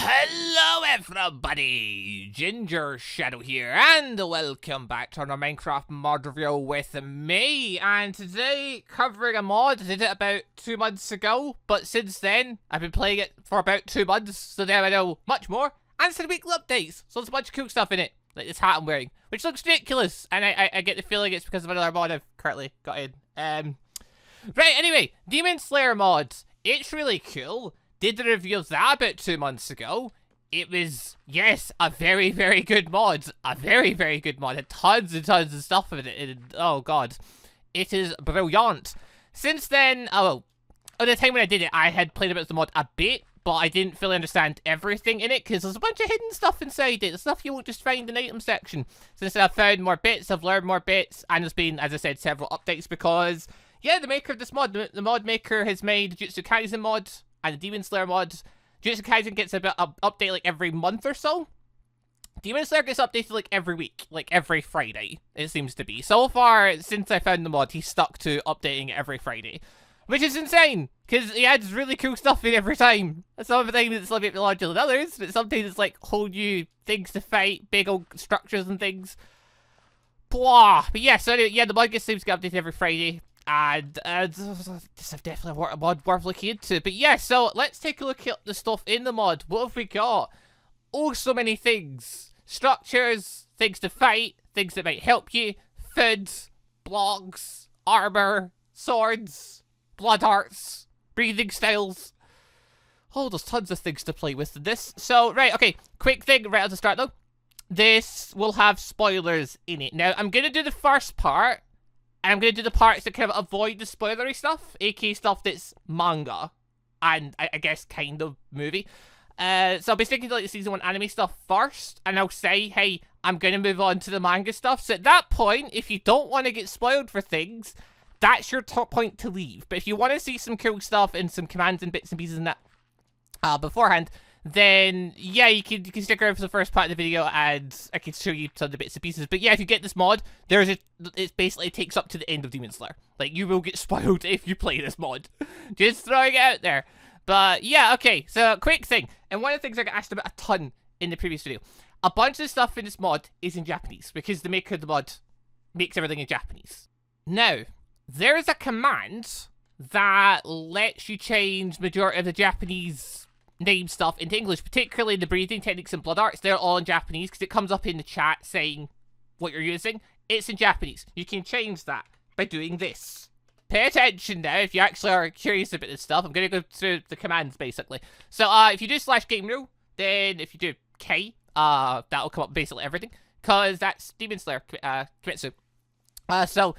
Hello everybody, Gingershadow here, and welcome back to another Minecraft mod review with me. And today, covering a mod. I did it about 2 months ago, but since then, I've been playing it for about 2 months, so now I know much more. And it's the weekly updates, so there's a bunch of cool stuff in it, like this hat I'm wearing, which looks ridiculous, and I get the feeling it's because of another mod I've currently got in. Right, anyway, Demon Slayer mod. It's really cool. Did the review of that about 2 months ago. It was, yes, a very, very good mod. A very, very good mod. Had tons and tons of stuff in it. Oh, God. It is brilliant. Since then, at the time when I did it, I had played about the mod a bit, but I didn't fully understand everything in it, because there's a bunch of hidden stuff inside it. The stuff you won't just find in the item section. Since I've found more bits, I've learned more bits, and there's been, as I said, several updates, because, yeah, the maker of this mod, the mod maker has made Jujutsu Kaisen mod, and the Demon Slayer mod. Jujutsu Kaisen gets a bit update like every month or so. Demon Slayer gets updated like every week, like every Friday, it seems to be. So far, since I found the mod, he's stuck to updating it every Friday. Which is insane, because he adds really cool stuff in every time. Some of the times it's a little bit larger than others, but sometimes it's like whole new things to fight, big old structures and things. Blah. But yeah, so anyway, yeah, the mod seems to get updated every Friday. And this is definitely a mod worth looking into. But yeah, so let's take a look at the stuff in the mod. What have we got? Oh, so many things. Structures, things to fight, things that might help you, food, blocks, armor, swords, blood arts, breathing styles. Oh, there's tons of things to play with in this. So, right, okay, quick thing right at the start though. This will have spoilers in it. Now, I'm going to do the first part. And I'm going to do the parts that kind of avoid the spoilery stuff, aka stuff that's manga, and I guess kind of movie. So I'll be sticking to like the season 1 anime stuff first, and I'll say, hey, I'm going to move on to the manga stuff. So at that point, if you don't want to get spoiled for things, that's your top point to leave. But if you want to see some cool stuff and some commands and bits and pieces in that beforehand, then yeah, you can stick around for the first part of the video and I can show you some of the bits and pieces. But yeah, if you get this mod, it basically takes up to the end of Demon Slayer. Like, you will get spoiled if you play this mod. Just throwing it out there. But yeah, okay, so quick thing. And one of the things I got asked about a ton in the previous video. A bunch of stuff in this mod is in Japanese, because the maker of the mod makes everything in Japanese. Now, there is a command that lets you change majority of the Japanese name stuff into English, particularly the breathing techniques and blood arts. They're all in Japanese because it comes up in the chat saying what you're using. It's in Japanese. You can change that by doing this. Pay attention now if you actually are curious about this stuff. I'm going to go through the commands basically. So if you do /game rule, then if you do K, that'll come up basically everything, because that's Demon Slayer Kimetsu. So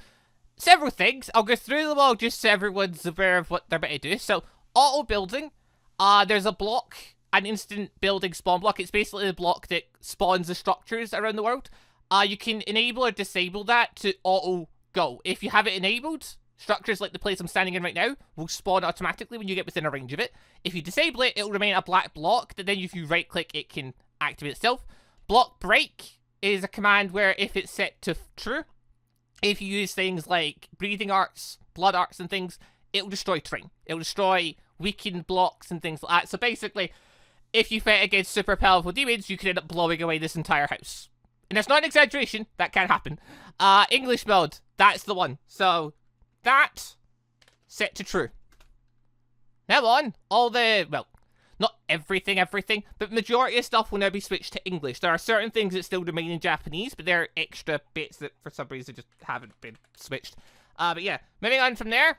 several things. I'll go through them all just so everyone's aware of what they're about to do. So auto building. There's a block, an instant building spawn block. It's basically the block that spawns the structures around the world. You can enable or disable that to auto go. If you have it enabled, structures like the place I'm standing in right now will spawn automatically when you get within a range of it. If you disable it, it'll remain a black block that then if you right click, it can activate itself. Block break is a command where if it's set to true, if you use things like breathing arts, blood arts and things, it'll destroy terrain. It'll destroy weakened blocks and things like that. So basically, if you fight against super powerful demons, you can end up blowing away this entire house. And that's not an exaggeration, that can happen. English mode, that's the one. So, that, set to true. Now on, all the, well, not everything, but majority of stuff will now be switched to English. There are certain things that still remain in Japanese, but there are extra bits that for some reason just haven't been switched. But yeah, moving on from there,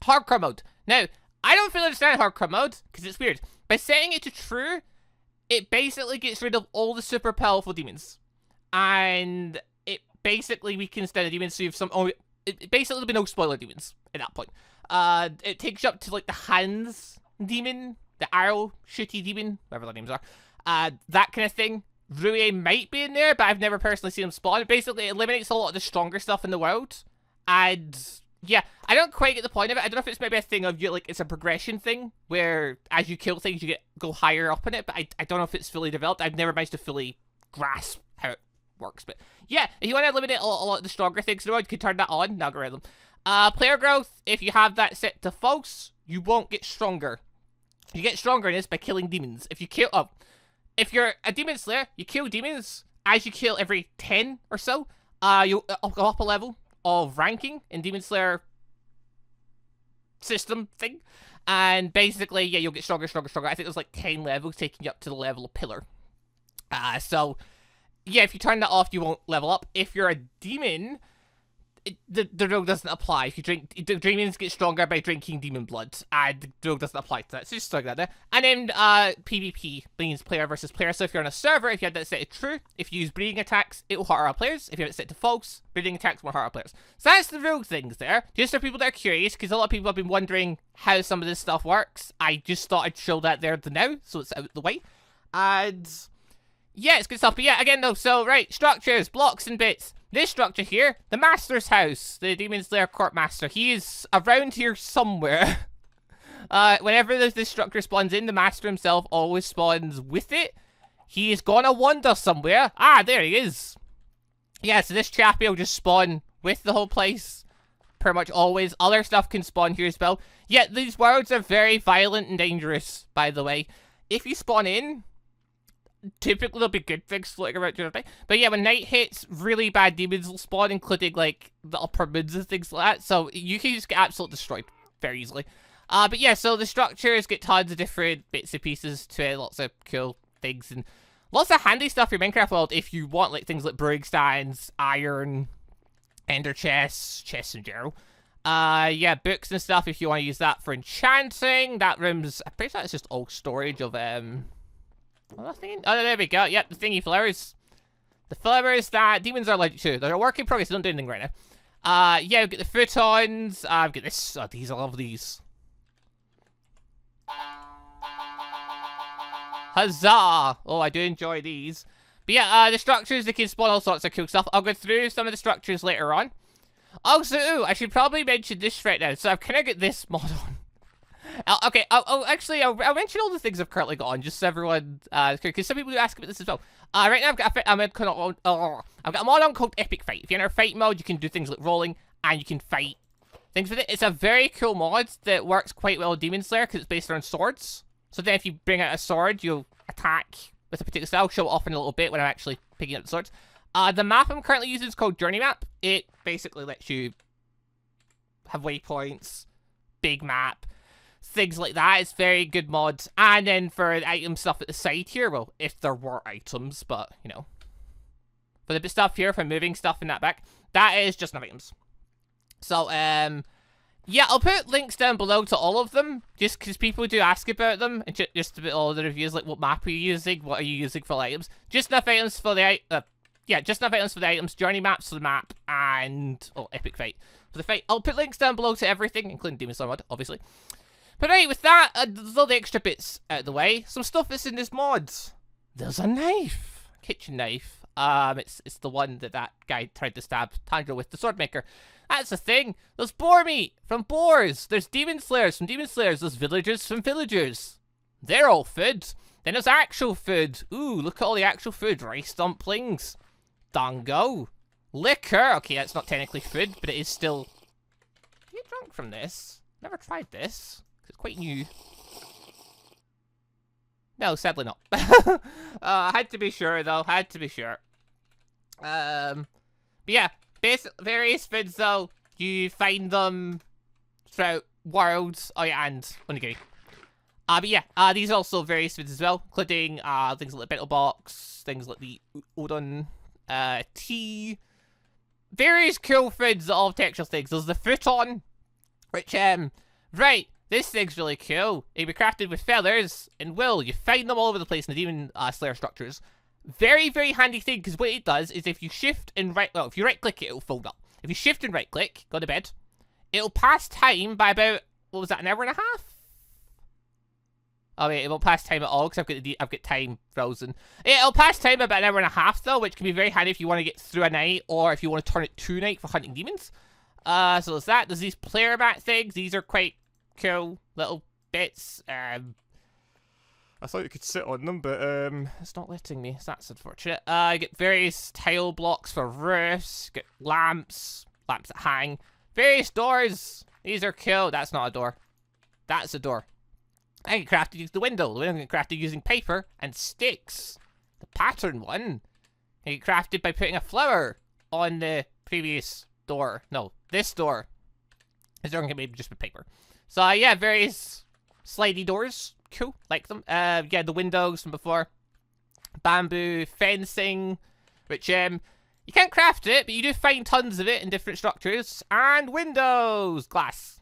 hardcore mode. Now, I don't fully understand hardcore mode, because it's weird. By setting it to true, it basically gets rid of all the super powerful demons. And it basically weakens down the demons, so you have some... Oh, basically there'll be no spoiler demons at that point. It takes you up to, like, the hands demon, the arrow shooty demon, whatever their names are. That kind of thing. Rue might be in there, but I've never personally seen them spawn. Basically, it eliminates a lot of the stronger stuff in the world. And... yeah, I don't quite get the point of it. I don't know if it's maybe a thing of, like, it's a progression thing, where as you kill things, you go higher up in it, but I don't know if it's fully developed. I've never managed to fully grasp how it works, but yeah, if you want to eliminate a lot of the stronger things in the world, you can turn that on, in algorithm. Player growth, if you have that set to false, you won't get stronger. You get stronger in this by killing demons. If you kill... Oh, if you're a demon slayer, you kill demons. As you kill every 10 or so, you'll go up a level of ranking in Demon Slayer system thing. And basically, yeah, you'll get stronger, stronger, stronger. I think there's like 10 levels taking you up to the level of Pillar. So, yeah, if you turn that off, you won't level up. If you're a demon... The rule doesn't apply. If you drink, demons get stronger by drinking demon blood, and the rule doesn't apply to that. So just like that there. And then PvP means player versus player. So if you're on a server, if you have that set to true, if you use breeding attacks, it will hurt our players. If you have it set to false, breeding attacks will hurt our players. So that's the rule things there. Just for people that are curious, because a lot of people have been wondering how some of this stuff works. I just thought I'd show that there now, so it's out the way. And yeah, it's good stuff. But yeah, again though, so right, structures, blocks and bits. This structure here, the Master's house, the Demon Slayer Court Master, he is around here somewhere. Whenever this structure spawns in, the Master himself always spawns with it. He is gonna wander somewhere. Ah, there he is. Yeah, so this chappie will just spawn with the whole place. Pretty much always. Other stuff can spawn here as well. Yet these worlds are very violent and dangerous, by the way. If you spawn in... typically there'll be good things floating around during the day. But yeah, when night hits, really bad demons will spawn, including like the upper moods and things like that. So you can just get absolutely destroyed very easily. But yeah, so the structures get tons of different bits and pieces to it, lots of cool things and lots of handy stuff for your Minecraft world if you want like things like brewing stands, iron, ender chests in general. Yeah, books and stuff if you want to use that for enchanting. That room's, I'm pretty sure it's just all storage of oh, there we go. Yep, the thingy flowers. The flowers that demons are allergic to. They're a work in progress. They don't do anything right now. Yeah, we've got the futons. I've got this. Oh, these. I love these. Huzzah! Oh, I do enjoy these. But yeah, the structures, they can spawn all sorts of cool stuff. I'll go through some of the structures later on. Also, I should probably mention this right now. So I've kind of got this mod on. Okay, I'll mention all the things I've currently got on, just so everyone, because some people do ask about this as well. Right now I've got a mod on called Epic Fight. If you're in our fight mode, you can do things like rolling, and you can fight things with it. It's a very cool mod that works quite well with Demon Slayer, because it's based around swords. So then if you bring out a sword, you'll attack with a particular style. I'll show it off in a little bit when I'm actually picking up the swords. The map I'm currently using is called Journey Map. It basically lets you have waypoints, big map, things like that. It's very good mod. And then for the item stuff at the side here, well, if there were items, but, you know. For the stuff here, for moving stuff in that back, that is just enough items. So, yeah, I'll put links down below to all of them, just because people do ask about them, and just about all the reviews, like what map are you using, what are you using for the items. Just enough items for the, yeah, just enough items for the items, journey maps for the map, and, oh, epic fight for the fight. I'll put links down below to everything, including Demon Slayer mod, obviously. But right, with that, there's all the extra bits out of the way. Some stuff that's in this mod. There's a knife. Kitchen knife. It's the one that guy tried to stab Tandra with, the sword maker. That's the thing. There's boar meat from boars. There's demon slayers from demon slayers. There's villagers from villagers. They're all food. Then there's actual food. Ooh, look at all the actual food. Rice dumplings. Dango. Liquor. Okay, that's not technically food, but it is still... Are you drunk from this? Never tried this. It's quite new. No, sadly not. Had to be sure, though. Had to be sure. But yeah, various foods, though. You find them throughout worlds. Oh, yeah, and Onigiri. But yeah, these are also various foods as well, including things like the bento box, things like the udon, tea. Various cool foods that all have textual things. There's the futon, which, right. This thing's really cool. It can be crafted with feathers and wool. You find them all over the place in the Demon Slayer structures. Very, very handy thing, because what it does is if you shift and if you right-click it, it'll fold up. If you shift and right-click, go to bed, it'll pass time by about, what was that, an hour and a half? Oh wait, it won't pass time at all, because I've got time frozen. It'll pass time about an hour and a half, though, which can be very handy if you want to get through a night, or if you want to turn it to night for hunting demons. So there's that. There's these player mat things. These are quite cool little bits. I thought you could sit on them, but it's not letting me. So that's unfortunate. You get various tile blocks for roofs. Get lamps that hang. Various doors. These are cool. That's not a door. That's a door. I can craft it using the window. The window can be crafted using paper and sticks. The pattern one can be crafted by putting a flower on the previous door. No, this door. This door can be made just with paper. So, yeah, various slidey doors. Cool. Like them. Yeah, the windows from before. Bamboo, fencing, which, you can't craft it, but you do find tons of it in different structures. And windows! Glass.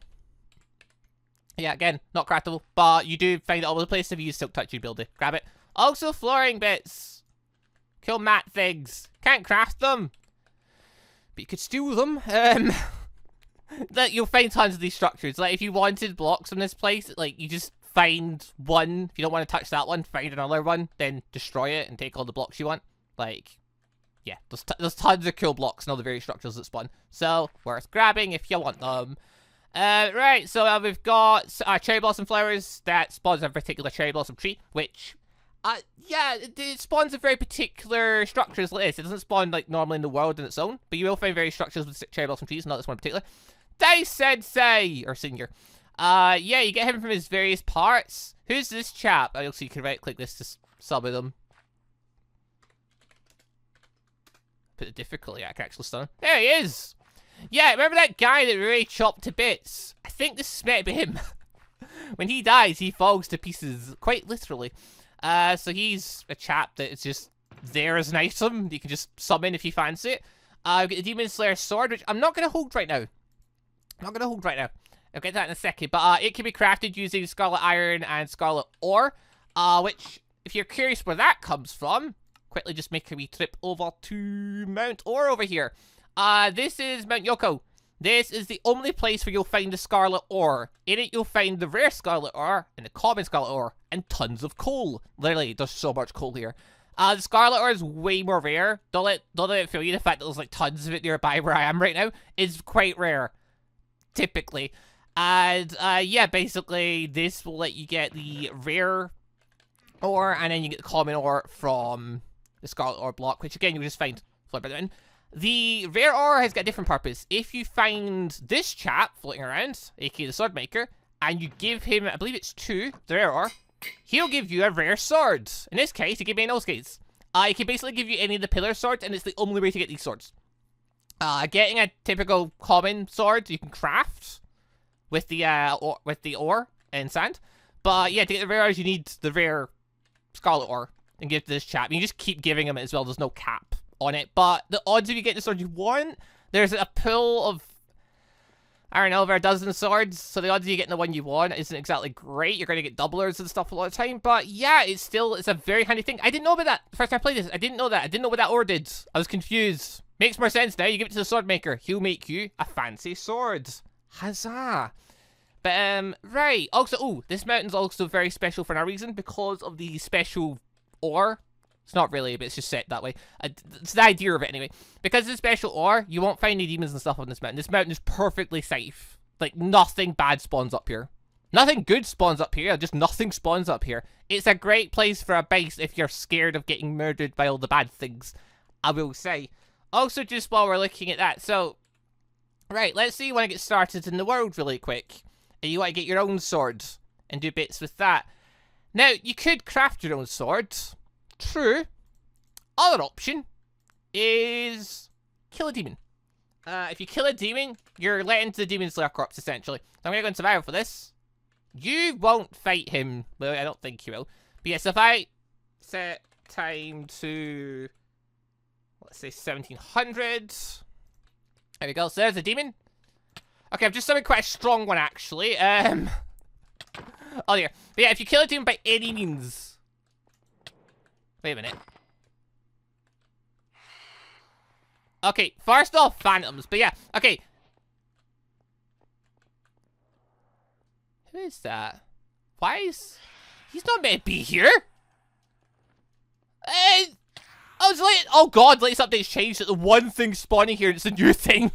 Yeah, again, not craftable, but you do find it all over the place if you use Silk Touch, you build it. Grab it. Also, flooring bits. Cool mat things. Can't craft them, but you could steal them. That you'll find tons of these structures. Like, if you wanted blocks from this place, like, you just find one. If you don't want to touch that one, find another one, then destroy it and take all the blocks you want. Like, yeah, there's tons of cool blocks and all the various structures that spawn. So, worth grabbing if you want them. Right, so we've got cherry blossom flowers that spawns a particular cherry blossom tree, which, yeah, it spawns a very particular structures like this. It doesn't spawn, like, normally in the world on its own, but you will find various structures with cherry blossom trees, not this one in particular. Sensei, or Senior. Yeah, you get him from his various parts. Who's this chap? Oh, so you can right-click this to summon them. Put the difficulty, I can actually stun him. There he is! Yeah, remember that guy that really chopped to bits? I think this is meant to be him. When he dies, he falls to pieces, quite literally. So he's a chap that is just there as an item. You can just summon if you fancy it. I've got the Demon Slayer sword, which I'm not going to hold right now. I'll get to that in a second. But it can be crafted using Scarlet Iron and Scarlet Ore. Which, if you're curious where that comes from, quickly just make a wee trip over to Mount Ore over here. This is Mount Yoko. This is the only place where you'll find the Scarlet Ore. In it, you'll find the rare Scarlet Ore and the common Scarlet Ore and tons of coal. Literally, there's so much coal here. The Scarlet Ore is way more rare. Don't let it fool you. The fact that there's like tons of it nearby where I am right now is quite rare, typically. And yeah, basically, this will let you get the rare ore, and then you get the common ore from the Scarlet Ore block, which again, you'll just find floating around. The rare ore has got a different purpose. If you find this chap floating around, aka the sword maker, and you give him, I believe it's 2, the rare ore, he'll give you a rare sword. In this case, he gave me an Nosegate. He can basically give you any of the pillar swords, and it's the only way to get these swords. Getting a typical common sword you can craft with the ore and sand. But yeah, to get the rare ores, you need the rare Scarlet Ore and give to this chap. You just keep giving him it as well. There's no cap on it. But the odds of you getting the sword you want, there's a pool of, I don't know, over a dozen swords. So the odds of you getting the one you want isn't exactly great. You're going to get doublers and stuff a lot of time. But yeah, it's a very handy thing. I didn't know about that. First time I played this, I didn't know that. I didn't know what that ore did. I was confused. Makes more sense now. You give it to the sword maker. He'll make you a fancy sword. Huzzah. But, right. Also, this mountain's also very special for another reason, because of the special ore. It's not really, but it's just set that way. It's the idea of it, anyway. Because of the special ore, you won't find any demons and stuff on this mountain. This mountain is perfectly safe. Like, nothing bad spawns up here. Nothing good spawns up here, just nothing spawns up here. It's a great place for a base if you're scared of getting murdered by all the bad things, I will say. Also, just while we're looking at that, so... Right, let's see when I get started in the world really quick. And you want to get your own sword and do bits with that. Now, you could craft your own sword. True. Other option is kill a demon. If you kill a demon, you're let into the Demon Slayer corpse, essentially. So I'm going to go in survival for this. You won't fight him. Well, I don't think you will. But yes, if I set time to, let's say 1700. There we go. So there's a demon. Okay, I've just summoned quite a strong one, actually. Oh, dear. But yeah, if you kill a demon by any means... Wait a minute. Okay, first off, phantoms. But yeah, okay. Who is that? Why is... He's not meant to be here. Oh god, latest update's changed. The one thing spawning here, it's a new thing.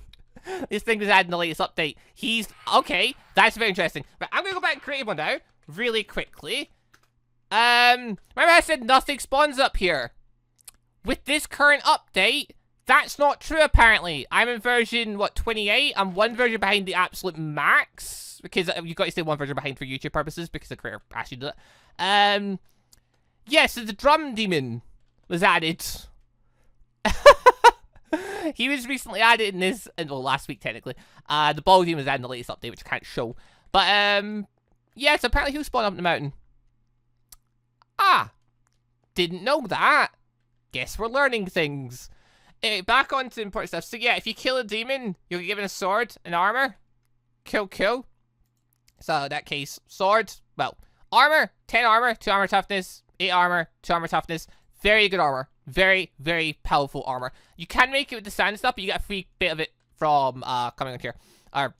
This thing was added in the latest update. He's... Okay, that's very interesting. But I'm gonna go back and create one now, really quickly. Remember I said nothing spawns up here? With this current update, That's not true, apparently. I'm in version, what, 28? I'm one version behind the absolute max. Because you've got to stay one version behind for YouTube purposes, because the creator asked you to do it. Yeah, so the drum demon was added. He was recently added in this, well, last week, technically. The ball demon was added in the latest update, which I can't show. But, yeah, so apparently he was spawned up in the mountain. Ah! Didn't know that. Guess we're learning things. Back on to important stuff. So yeah, if you kill a demon, you'll get given a sword and armor. Cool. So in that case, sword, well, armor, 10 armor, 2 armor toughness, 8 armor, 2 armor toughness. Very good armor. Very, very powerful armor. You can make it with the sand stuff, but you get a free bit of it from coming up here. Or,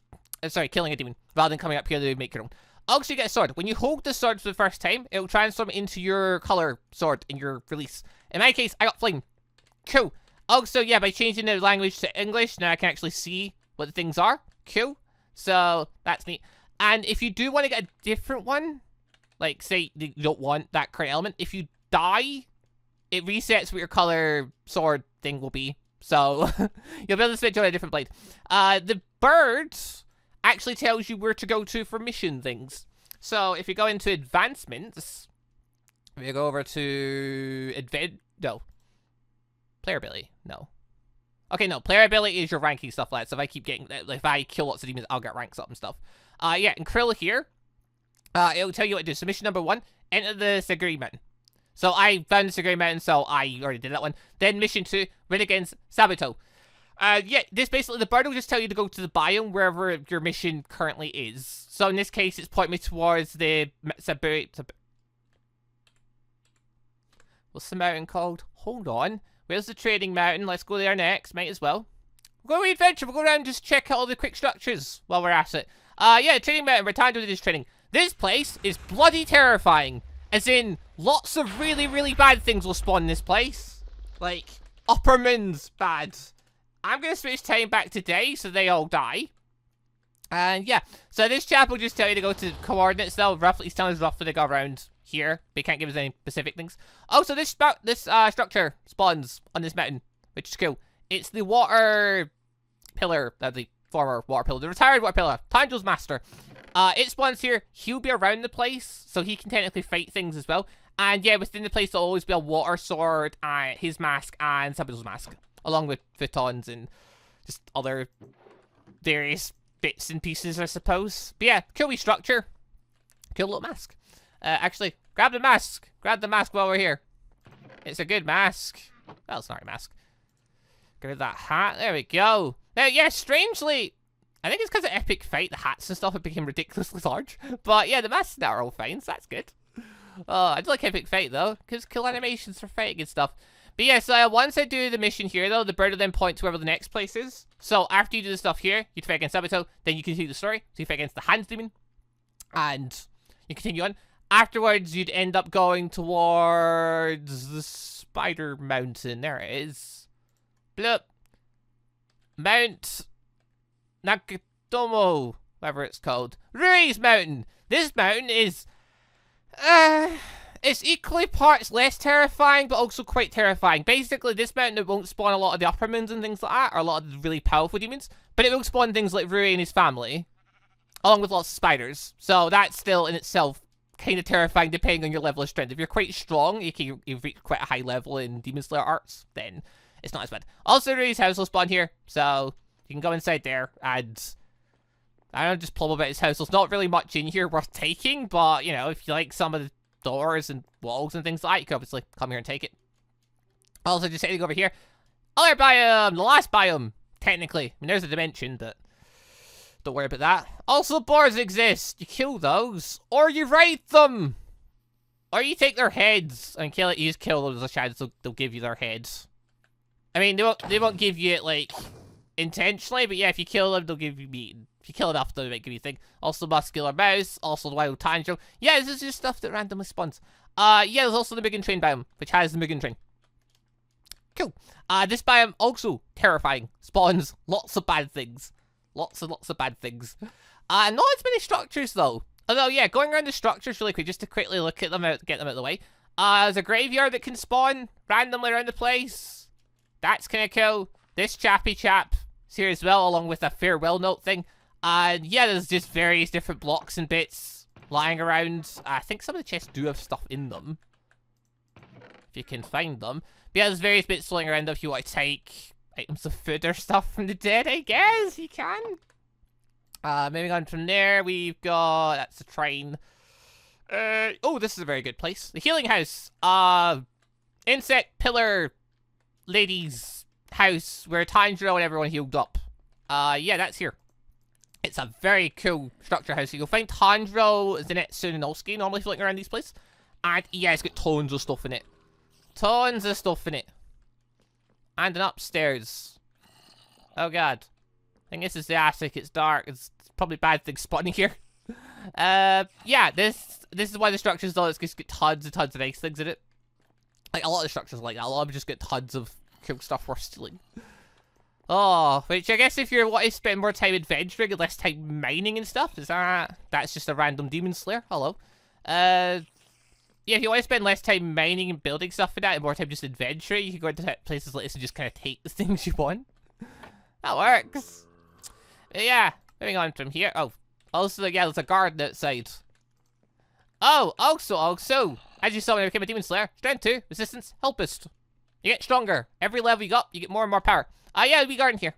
sorry, killing a demon, rather than coming up here to make your own. Also, you get a sword. When you hold the sword for the first time, it will transform into your color sword in your release. In my case, I got flame. Cool. Also, yeah, by changing the language to English, now I can actually see what the things are. Cool. So, that's neat. And if you do want to get a different one, like, say you don't want that current element, if you die, it resets what your color sword thing will be. So, you'll be able to switch on a different blade. The bird actually tells you where to go to for mission things. So, if you go into advancements, if you go over to player ability, no. Okay, no, player ability is your ranking stuff like that. So if I keep getting, if I kill lots of demons, I'll get ranks up and stuff. Yeah, in Krill here, it'll tell you what to do. So mission number 1, enter the Saguri Mountain. So I found the Saguri Mountain, so I already did that one. Then mission 2, win against Sabato. Yeah, this basically, the bird will just tell you to go to the biome wherever your mission currently is. So in this case, it's pointing me towards the Saburi. What's the mountain called? Hold on. Where's the trading mountain? Let's go there next. Might as well. We'll go on an adventure. We'll go around and just check out all the quick structures while we're at it. Yeah, trading mountain. We're time to do this trading. This place is bloody terrifying. As in, lots of really, really bad things will spawn in this place. Like, upper moon's bad. I'm going to switch time back to day so they all die. And yeah, so this chap will just tell you to go to coordinates. They'll roughly, he's telling us roughly to go around here. They can't give us any specific things. Also, this structure spawns on this mountain, which is cool. It's the water pillar, the former water pillar, the retired water pillar, Tanjo's master. It spawns here. He'll be around the place, so he can technically fight things as well. And yeah, within the place there'll always be a water sword, his mask, and Sabado's mask, along with futons and just other various bits and pieces, I suppose. But yeah, cool wee structure. Cool little mask. Actually, grab the mask. Grab the mask while we're here. It's a good mask. Well, it's not a mask. Get rid of that hat. There we go. Now, yeah, strangely, I think it's because of Epic Fight, the hats and stuff have become ridiculously large. But yeah, the masks now are all fine, so that's good. I do like Epic Fight, though, because cool animations for fighting and stuff. But yeah, so once I do the mission here, though, the bird will then point to wherever the next place is. So after you do the stuff here, you fight against Sabato, then you continue the story. So you fight against the Hands Demon, and you continue on. Afterwards, you'd end up going towards the Spider Mountain. There it is. Bloop. Mount Nakatomo, whatever it's called. Rui's Mountain. This mountain is, it's equally parts less terrifying, but also quite terrifying. Basically, this mountain won't spawn a lot of the upper moons and things like that, or a lot of the really powerful demons, but it will spawn things like Rui and his family, along with lots of spiders. So that's still in itself kind of terrifying, depending on your level of strength. If you're quite strong, you've reached quite a high level in Demon Slayer arts, then it's not as bad. Also, Rui's house will spawn here, so you can go inside there, and I don't know, just plumb about his house. There's not really much in here worth taking, but, you know, if you like some of the doors and walls and things like that, you can obviously come here and take it. Also, just heading over here. Other biome, the last biome, technically. I mean, there's a dimension, but don't worry about that. Also, boars exist. You kill those, or you raid them, or you take their heads and kill it. You just kill those as shadows, so they'll give you their heads. I mean, they won't give you it, like, intentionally, but yeah, if you kill them, they'll give you meat. If you kill enough, they might give you a thing. Also, muscular mouse, also the wild Tanjo. Yeah, this is just stuff that randomly spawns. Yeah, there's also the Mugen Train biome, which has the Mugen Train. Cool. This biome, also terrifying. Spawns lots of bad things. Lots and lots of bad things. Not as many structures, though. Although, yeah, going around the structures really quick, just to quickly look at them out, get them out of the way. There's a graveyard that can spawn randomly around the place. That's kind of cool. This chappy chap is here as well, along with a farewell note thing. And yeah, there's just various different blocks and bits lying around. I think some of the chests do have stuff in them, if you can find them. But yeah, there's various bits lying around if you want to take items of food or stuff from the dead, I guess. You can. Moving on from there, we've got... That's a train. Oh, this is a very good place. The healing house. Insect pillar lady's house where Tanjiro and everyone healed up. Yeah, that's here. It's a very cool structure house. You'll find Tanjiro, Zenitsu, and Inosuke normally floating around these places. And yeah, it's got tons of stuff in it. Tons of stuff in it. And an upstairs. Oh god. I think this is the attic. It's dark. It's probably bad things spawning here. Yeah, this is why the structures though, it's just got tons and tons of nice things in it. Like, a lot of the structures like that. A lot of them just get tons of cool stuff worth stealing. Oh, which I guess if you want to spend more time adventuring and less time mining and stuff, that's just a random demon slayer. Hello. Yeah, if you want to spend less time mining and building stuff for that and more time just adventuring, you can go into places like this and just kind of take the things you want. That works. But yeah, moving on from here. Oh, also, yeah, there's a garden outside. Oh, also, as you saw when I became a demon slayer, strength 2, resistance, helpist. You get stronger. Every level you got, you get more and more power. Yeah, we garden here.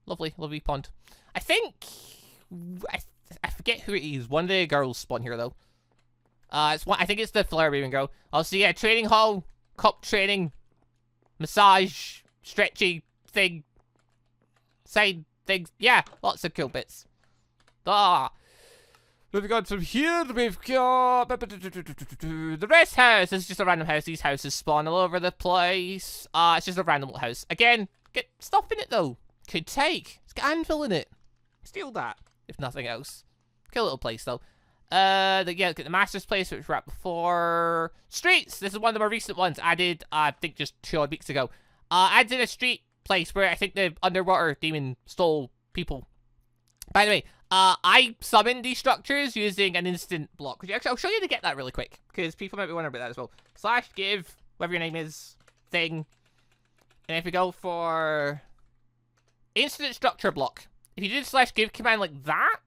Lovely, lovely pond. I think... I forget who it is. One of the girls spawn here, though. I think it's the flower baby girl. Also, yeah, training hall, cup training, massage, stretchy thing, side things. Yeah, lots of cool bits. Moving on from here, we've got the rest house. This is just a random house. These houses spawn all over the place. It's just a random little house. Again, get stuff in it though. Could take. It's got anvil in it. Steal that, if nothing else. Cool little place though. Yeah, get the master's place, which we're at before. Streets. This is one of the more recent ones. Added, I think, just 2 odd weeks ago. Added a street place where I think the underwater demon stole people. By the way, I summoned these structures using an instant block. Actually, I'll show you to get that really quick, because people might be wondering about that as well. / give, whatever your name is, thing. And if we go for instant structure block, if you did / give command like that,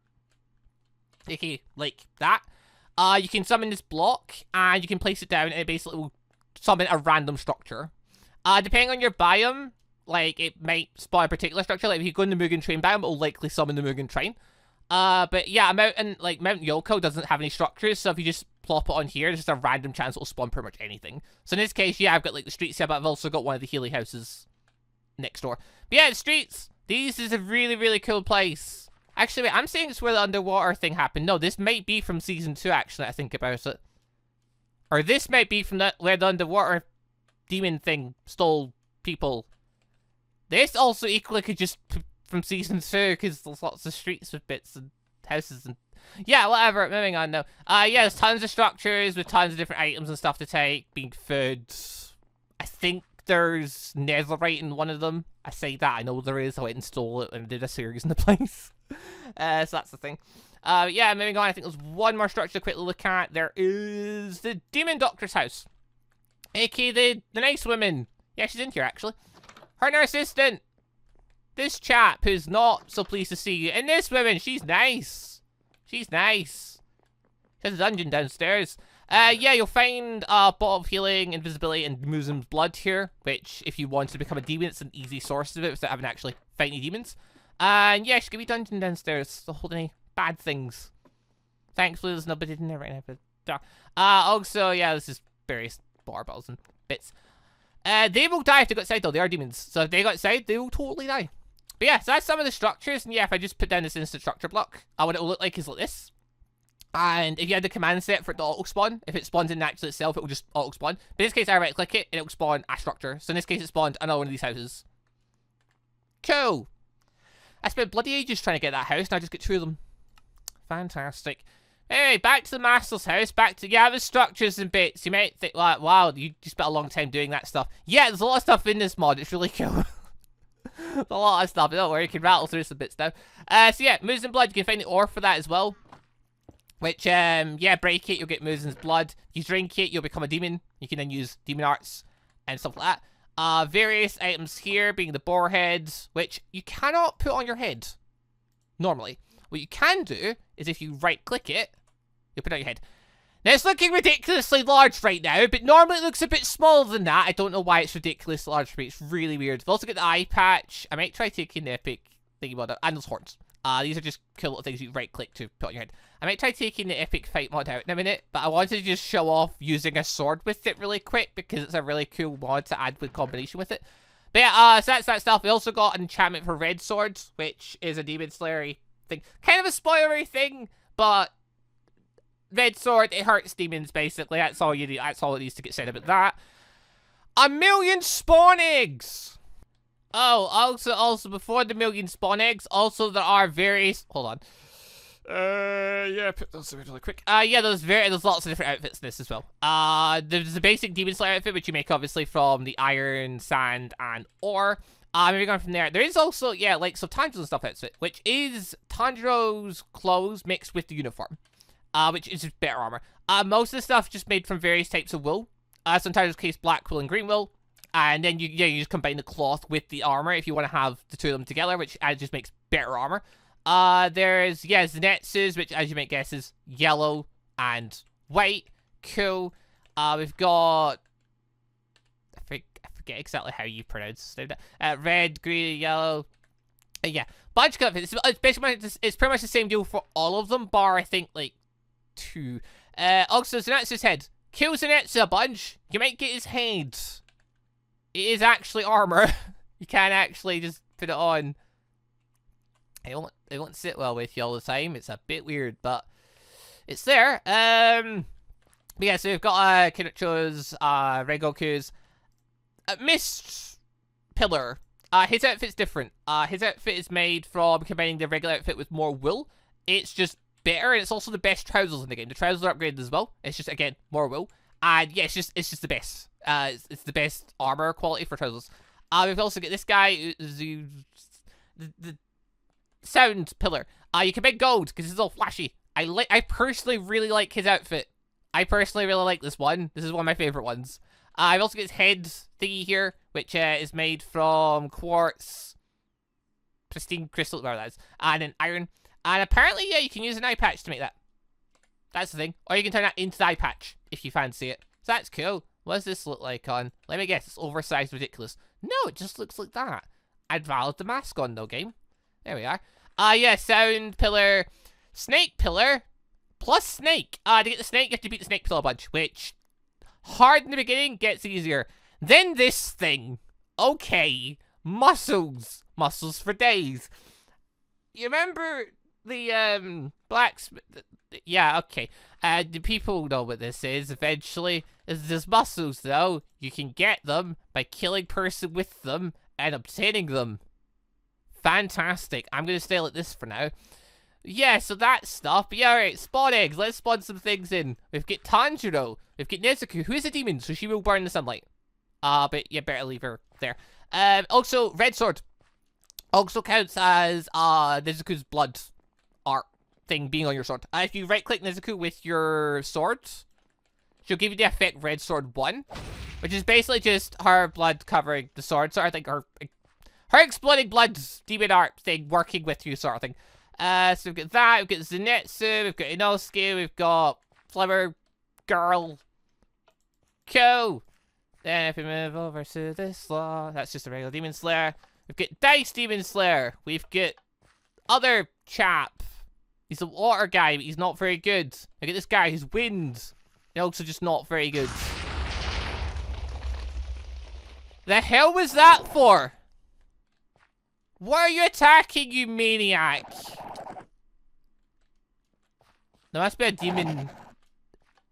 okay, like that, you can summon this block, and you can place it down, and it basically will summon a random structure. Depending on your biome, like, it might spawn a particular structure. Like, if you go in the Mugen Train biome, it will likely summon the Mugen Train. But yeah, Mount Yoko doesn't have any structures, so if you just plop it on here, there's just a random chance it'll spawn pretty much anything. So in this case, yeah, I've got, like, the streets here, but I've also got one of the Healy houses next door. But yeah, the streets. This is a really, really cool place. Actually, wait, I'm saying it's where the underwater thing happened. No, this might be from Season 2, actually, I think about it. Or this might be from where the underwater demon thing stole people. This also equally could just from Season 2, because there's lots of streets with bits and houses and... Yeah, whatever, moving on now. Yeah, there's tons of structures with tons of different items and stuff to take, being food. I think there's netherite in one of them. I say that, I know there is. I went and stole it and did a series in the place. So that's the thing. Yeah, moving on, I think there's one more structure to quickly look at. There is the Demon Doctor's house. A.k.a. the nice woman. Yeah, she's in here, actually. Her and her assistant. This chap who's not so pleased to see you. And this woman, she's nice. She's nice. She has a dungeon downstairs. Yeah, you'll find a bottle of healing, invisibility, and Musen's blood here. Which, if you want to become a demon, it's an easy source of it without having to actually fight any demons. And yeah, she's gonna be dungeon downstairs. Don't hold any bad things. Thankfully, there's nobody in there right now. But, also, yeah, this is various barbells and bits. They will die if they go outside, though. They are demons. So if they go outside, they will totally die. But yeah, so that's some of the structures. And yeah, if I just put down this instant structure block, what it will look like is like this. And if you had the command set for it to auto-spawn, if it spawns in naturally itself, it will just auto-spawn. But in this case, I right-click it, and it will spawn a structure. So in this case, it spawned another one of these houses. Cool. I spent bloody ages trying to get that house, and I just get 2 of them. Fantastic. Anyway, back to the master's house. Back to, yeah, the structures and bits. You might think, like, wow, you spent a long time doing that stuff. Yeah, there's a lot of stuff in this mod. It's really cool. There's a lot of stuff. Don't worry, you can rattle through some bits now. So yeah, Musen blood. You can find the ore for that as well. Which, yeah, break it, you'll get Musen's blood. You drink it, you'll become a demon. You can then use demon arts and stuff like Various items here being the boar heads, which you cannot put on your head, normally. What you can do is if you right-click it, you put it on your head. Now, it's looking ridiculously large right now, but normally it looks a bit smaller than that. I don't know why it's ridiculously large for me. It's really weird. We've also got the eye patch. I might try taking the epic thingy mod out. And those horns. These are just cool little things you right-click to put on your head. I might try taking the epic fight mod out in a minute, but I wanted to just show off using a sword with it really quick because it's a really cool mod to add with combination with it. But yeah, so that's that stuff. We also got an enchantment for red swords, which is a demon slayer thing. Kind of a spoilery thing, but red sword, it hurts demons, basically. That's all you need. That's all it needs to get said about that. 1,000,000 spawn eggs! Oh, also, before the 1,000,000 spawn eggs, also there are various... Hold on. Yeah, put those really quick. Yeah, there's lots of different outfits in this as well. There's the basic demon slayer outfit, which you make, obviously, from the iron, sand, and ore. Moving on from there, there is also, yeah, like, some Tanjiro and stuff outfit, which is Tanjiro's clothes mixed with the uniform. Which is just better armor. Most of the stuff just made from various types of wool. So in Tanjiro's case, black wool and green wool. And then you just combine the cloth with the armor if you want to have the two of them together, which just makes better armor. There's, yeah, Zenitsu's, which, as you might guess, is yellow and white. Cool. We've got... I forget exactly how you pronounce it. Red, green, yellow. Yeah, bunch of outfits. It's basically, it's pretty much the same deal for all of them, bar, I think, like, 2. Also, Zenitsu's head. Kill Zenitsu a bunch. You might get his head. It is actually armor. You can't actually just put it on. It won't sit well with you all the time. It's a bit weird, but it's there. But yeah, so we've got Kinocho's, Rengoku's, Mist Pillar. His outfit's different. His outfit is made from combining the regular outfit with more wool. It's just better, and it's also the best trousers in the game. The trousers are upgraded as well. It's just, again, more wool. And yeah, it's just the best. It's the best armor quality for trousers. We've also got this guy, the sound pillar. You can make gold because it's all flashy. I personally really like his outfit. I personally really like this one. This is one of my favorite ones. I've also got his head thingy here, which is made from quartz, pristine crystal, whatever that is, and an iron. And apparently, yeah, you can use an eye patch to make that. That's the thing. Or you can turn that into the eye patch if you fancy it. So that's cool. What does this look like on? Let me guess. It's oversized, ridiculous. No, it just looks like that. I'd valid the mask on, though, game. There we are. Yeah, sound pillar, snake pillar, plus snake. To get the snake, you have to beat the snake pillar a bunch, which, hard in the beginning, gets easier. Then this thing. Okay. Muscles. Muscles for days. You remember the, blacksmith? Yeah, okay. The people know what this is, eventually. There's muscles, though. You can get them by killing person with them and obtaining them. Fantastic. I'm going to stay like this for now. Yeah, so that's stuff. But yeah, alright, spawn eggs. Let's spawn some things in. We've got Tanjiro. We've got Nezuko, who is a demon, so she will burn the sunlight. But you better leave her there. Also, red sword. Also counts as, Nezuko's blood art thing being on your sword. If you right-click Nezuko with your sword, she'll give you the effect Red Sword 1, which is basically just her blood covering the sword, sort of thing, her exploding blood demon art thing working with you, sort of thing. So we've got that, we've got Zenitsu, we've got Inosuke, we've got Flower Girl. Cool. Then if we move over to this law, that's just a regular Demon Slayer. We've got Dice Demon Slayer. We've got other chap. He's a water guy, but he's not very good. Look at this guy, he's wind. He's also just not very good. The hell was that for? Why are you attacking, you maniac? There must be a demon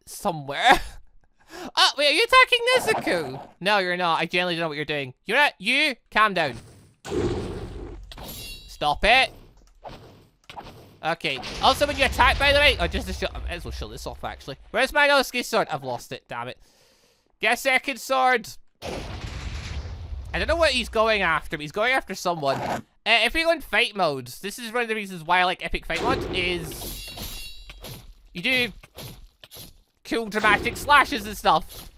somewhere. Oh, wait, are you attacking Nezuko? No, you're not. I genuinely don't know what you're doing. You're not. You, calm down. Stop it. Okay. Also, when you attack, by the way, just to show, I might as well show this off, actually. Where's my Inosuke sword? I've lost it, damn it. Get a second sword. I don't know what he's going after, but he's going after someone. If we go in fight mode, this is one of the reasons why I like epic fight mode, is you do cool dramatic slashes and stuff,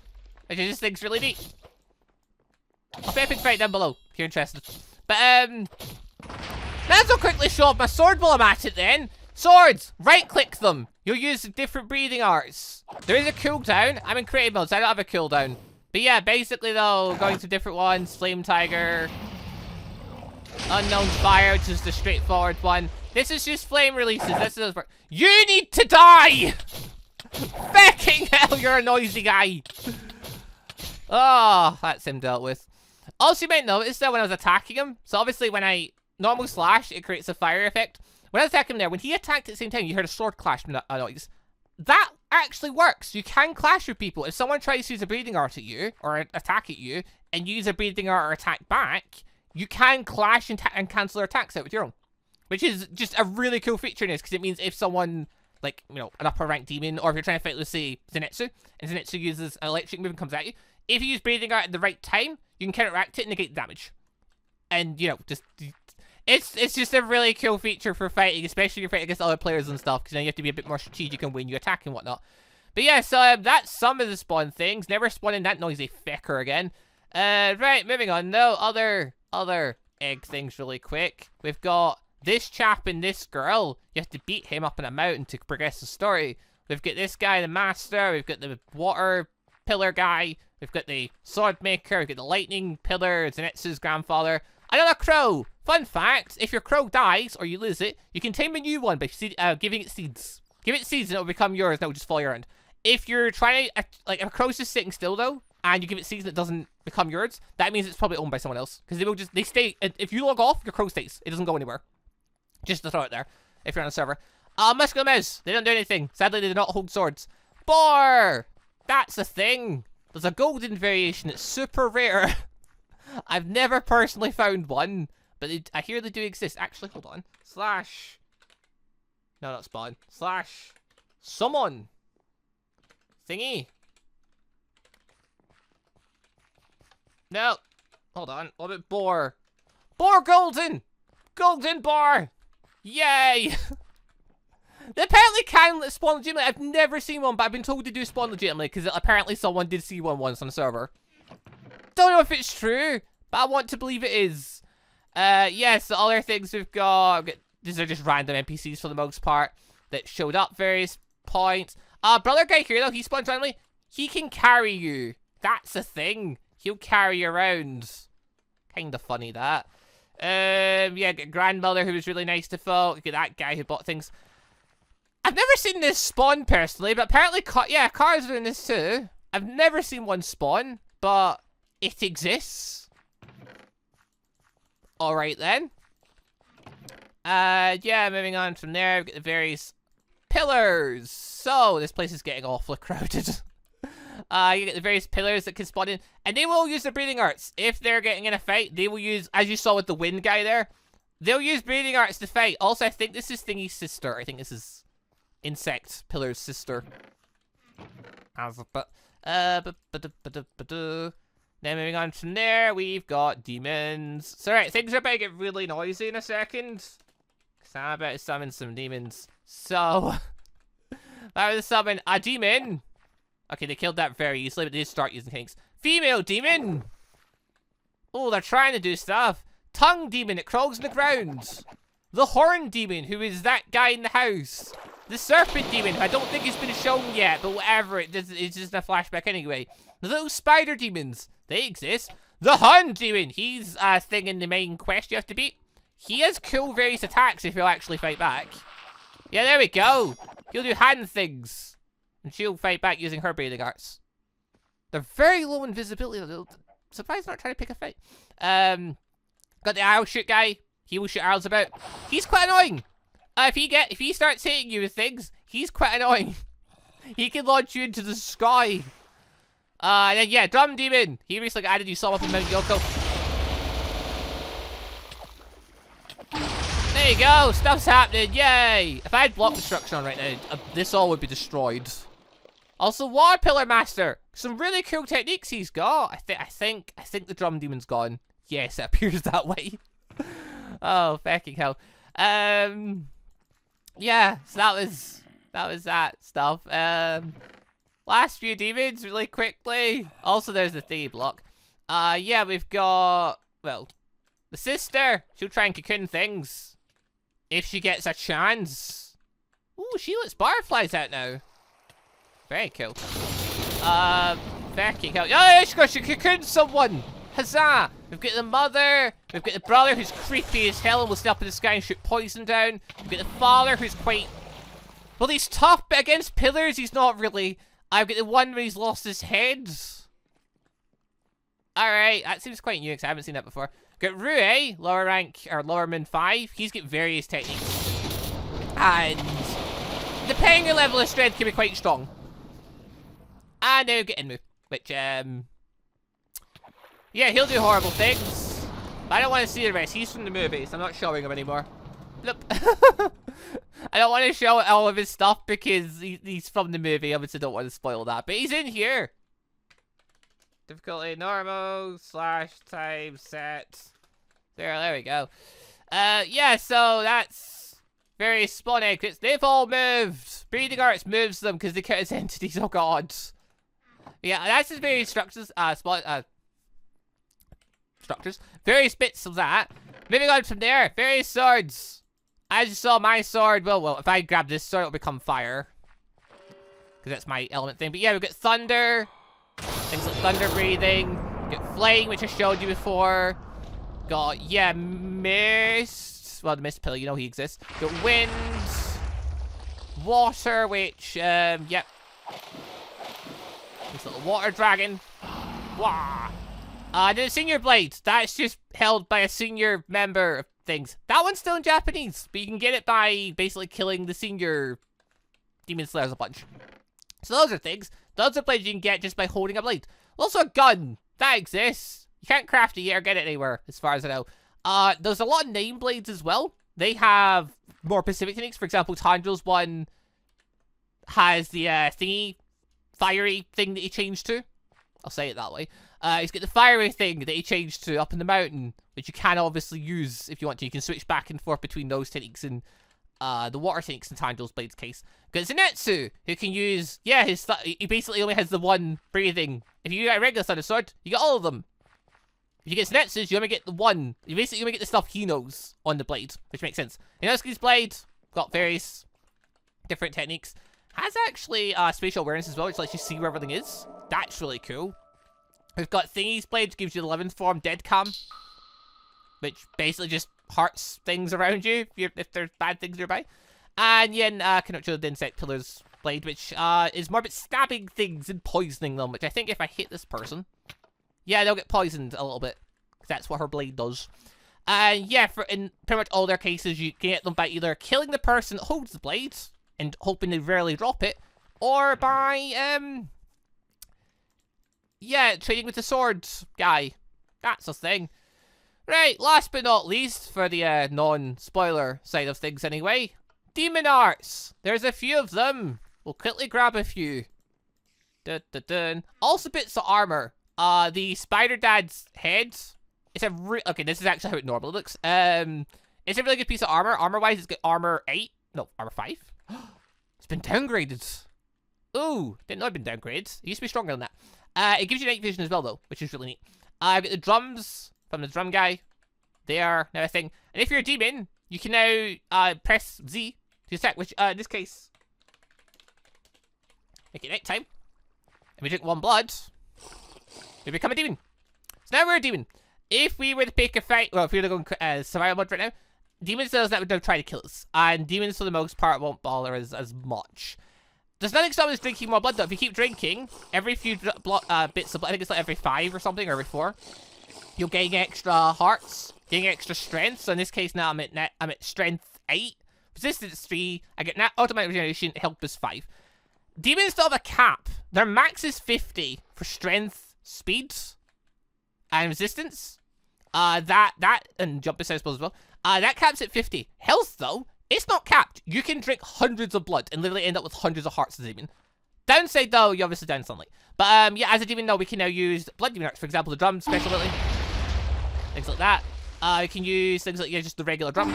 which I just think's really neat. I'll put epic fight down below if you're interested. But, let's go quickly show off my sword while I'm at it then. Swords! Right-click them. You'll use different breathing arts. There is a cooldown. I'm in creative mode, so I don't have a cooldown. But yeah, basically though, going to different ones. Flame Tiger. Unknown Fire, which is the straightforward one. This is just flame releases. This is you need to die! Fucking hell, you're a noisy guy. Oh, that's him dealt with. Also, you might notice that when I was attacking him, so obviously when I normal slash, it creates a fire effect. When I was attacking him there, when he attacked at the same time, you heard a sword clash noise. That actually works. You can clash with people. If someone tries to use a breathing art at you, or attack at you, and use a breathing art or attack back, you can clash and cancel their attacks out with your own. Which is just a really cool feature in this, because it means if someone, like, you know, an upper rank demon, or if you're trying to fight, let's say, Zenitsu, and Zenitsu uses an electric move and comes at you, if you use breathing art at the right time, you can counteract it and negate damage. And, you know, just... It's just a really cool feature for fighting, especially if you're fighting against other players and stuff, because then you have to be a bit more strategic in when you attack and whatnot. But yeah, so that's some of the spawn things. Never spawning that noisy fecker again. Right, moving on. No, other egg things really quick. We've got this chap and this girl. You have to beat him up in a mountain to progress the story. We've got this guy, the master. We've got the water pillar guy. We've got the sword maker. We've got the lightning pillar, Zenitsu's grandfather. Another crow. Fun fact, if your crow dies or you lose it, you can tame a new one by giving it seeds. Give it seeds and it'll become yours and it'll just follow you around. If you're trying to, like, if a crow's just sitting still though, and you give it seeds and it doesn't become yours, that means it's probably owned by someone else. Because they stay, if you log off, your crow stays. It doesn't go anywhere. Just to throw it there, if you're on a server. Muscular mouse. They don't do anything. Sadly, they do not hold swords. Boar! That's a thing. There's a golden variation. It's super rare. I've never personally found one, but I hear they do exist. Actually, hold on. Slash. No, not spawn. Slash. Summon. Thingy. No. Hold on. What about boar? Boar golden! Golden boar! Yay! They apparently can spawn legitimately. I've never seen one, but I've been told to do spawn legitimately because apparently someone did see one once on a server. Don't know if it's true, but I want to believe it is. Yes, the other things we've got, these are just random NPCs for the most part that showed up various points. Brother guy here though, he spawns randomly. He can carry you. That's a thing. He'll carry you around. Kinda funny that. Yeah, grandmother who was really nice to folk. Get that guy who bought things. I've never seen this spawn personally, but apparently, cars are in this too. I've never seen one spawn, but it exists. Alright then. Yeah, moving on from there, we've got the various pillars. So, this place is getting awfully crowded. You get the various pillars that can spawn in, and they will use their breathing arts. If they're getting in a fight, they will use, as you saw with the wind guy there, they'll use breathing arts to fight. Also, I think this is Thingy's sister. I think this is Insect Pillar's sister. Then moving on from there, we've got demons. So, right, things are about to get really noisy in a second. Because I'm about to summon some demons. So, I was to summon a demon. Okay, they killed that very easily, but they did start using things. Female demon! Oh, they're trying to do stuff. Tongue demon, it crawls on the ground. The horn demon, who is that guy in the house. The serpent demon, I don't think it's been shown yet, but whatever, it's just a flashback anyway. The little spider demons, they exist. The Hun demon, he's a thing in the main quest you have to beat. He has cool various attacks if you'll actually fight back. Yeah, there we go. He'll do hand things. And she'll fight back using her breathing arts. They're very low in visibility. Surprised they're not trying to pick a fight. Got the arrow shoot guy. He will shoot arrows about. He's quite annoying. If he starts hitting you with things, he's quite annoying. He can launch you into the sky. And then yeah, drum demon. He recently added you saw up in Mount Yoko. There you go, stuff's happening, yay! If I had block destruction on right now, this all would be destroyed. Also, Water Pillar Master. Some really cool techniques he's got. I think the drum demon's gone. Yes, it appears that way. Oh, fucking hell. Yeah, so that was that stuff. Last few demons really quickly. Also, there's the thingy block. Yeah, we've got, well, the sister. She'll try and cocoon things. If she gets a chance. Ooh, she lets butterflies out now. Very cool. Very cool. Oh, she cocooned someone. Huzzah! We've got the mother. We've got the brother who's creepy as hell and will stay up in the sky and shoot poison down. We've got the father who's quite... Well, he's tough, but against pillars, he's not really. I've got the one where he's lost his head. Alright, that seems quite new because I haven't seen that before. Got Rue, lower rank, or lower min 5. He's got various techniques. And depending on your level of strength, can be quite strong. And now get Inmu, which, yeah, he'll do horrible things. But I don't want to see the rest. He's from the movie, so I'm not showing him anymore. Nope. I don't want to show all of his stuff because he's from the movie. Obviously, don't want to spoil that. But he's in here. Difficulty normal / time set. There we go. Yeah, so that's very spawn exits. They've all moved. Breathing arts moves them because they count as entities. Oh god. Yeah, that's his various structures. Structures. Various bits of that. Moving on from there, various swords. As you saw, my sword, well, if I grab this sword, it'll become fire. Because that's my element thing. But yeah, we've got thunder. Things like thunder breathing. We've got flame, which I showed you before. Got, yeah, mist. Well, the mist pillar, you know he exists. Got wind. Water, which, yep. This little water dragon. Wah. The senior blade. That's just held by a senior member of things. That one's still in Japanese, but you can get it by basically killing the senior demon slayers a bunch. So those are things. Those are blades you can get just by holding a blade. Also a gun. That exists. You can't craft it yet or get it anywhere, as far as I know. There's a lot of name blades as well. They have more specific techniques. For example, Tanjil's one has the thingy, fiery thing that he changed to. I'll say it that way. He's got the fiery thing that he changed to up in the mountain, which you can obviously use if you want to. You can switch back and forth between those techniques and the water techniques in Tanjil's blade's case. Got Zenitsu, who can use, yeah, he basically only has the one breathing. If you get a regular Thunder Sword, you get all of them. If you get Zenitsu's, you only get the one. You basically only get the stuff he knows on the blade, which makes sense. Inosuke's blade, got various different techniques. Has actually spatial awareness as well, which lets you see where everything is. That's really cool. We've got Thingy's blade, which gives you the 11th form dead cam, which basically just hurts things around you if there's bad things nearby. And yeah, Kanocho the Insect Pillar's blade, which is more about stabbing things and poisoning them, which I think if I hit this person, yeah, they'll get poisoned a little bit. That's what her blade does. And yeah, in pretty much all their cases, you can get them by either killing the person that holds the blade and hoping they rarely drop it, or by, yeah, trading with the sword guy. That's a thing. Right, last but not least, for the non-spoiler side of things anyway, demon arts. There's a few of them. We'll quickly grab a few. Dun, dun, dun. Also bits of armor. The Spider Dad's head. It's a okay, this is actually how it normally looks. It's a really good piece of armor. Armor-wise, it's got armor 8. No, armor 5. It's been downgraded. Ooh, didn't know it'd been downgraded. It used to be stronger than that. It gives you night vision as well, though, which is really neat. I've got the drums from the drum guy. They are now a thing. And if you're a demon, you can now press Z to attack, which in this case, make it nighttime. And we drink 1 blood, we become a demon. So now we're a demon. If we were to pick a fight, well, if we were to go survival mode right now, demons that would now try to kill us. And demons, for the most part, won't bother us as much. There's nothing stopping us drinking more blood, though. If you keep drinking, every few bits of blood, I think it's like every 5 or something, or every 4, you'll gain extra hearts, gain extra strength. So in this case now, I'm at strength 8, resistance 3, I get automatic regeneration, health plus 5. Demons still have a cap. Their max is 50 for strength, speed, and resistance. And jump I suppose as well. That caps at 50. Health, though, it's not capped. You can drink hundreds of blood and literally end up with hundreds of hearts as a demon. Downside, though, you obviously down sunlight. But, yeah, as a demon, though, we can now use blood demon arts. For example, the drum special ability. Things like that. You can use things like, yeah, just the regular drum.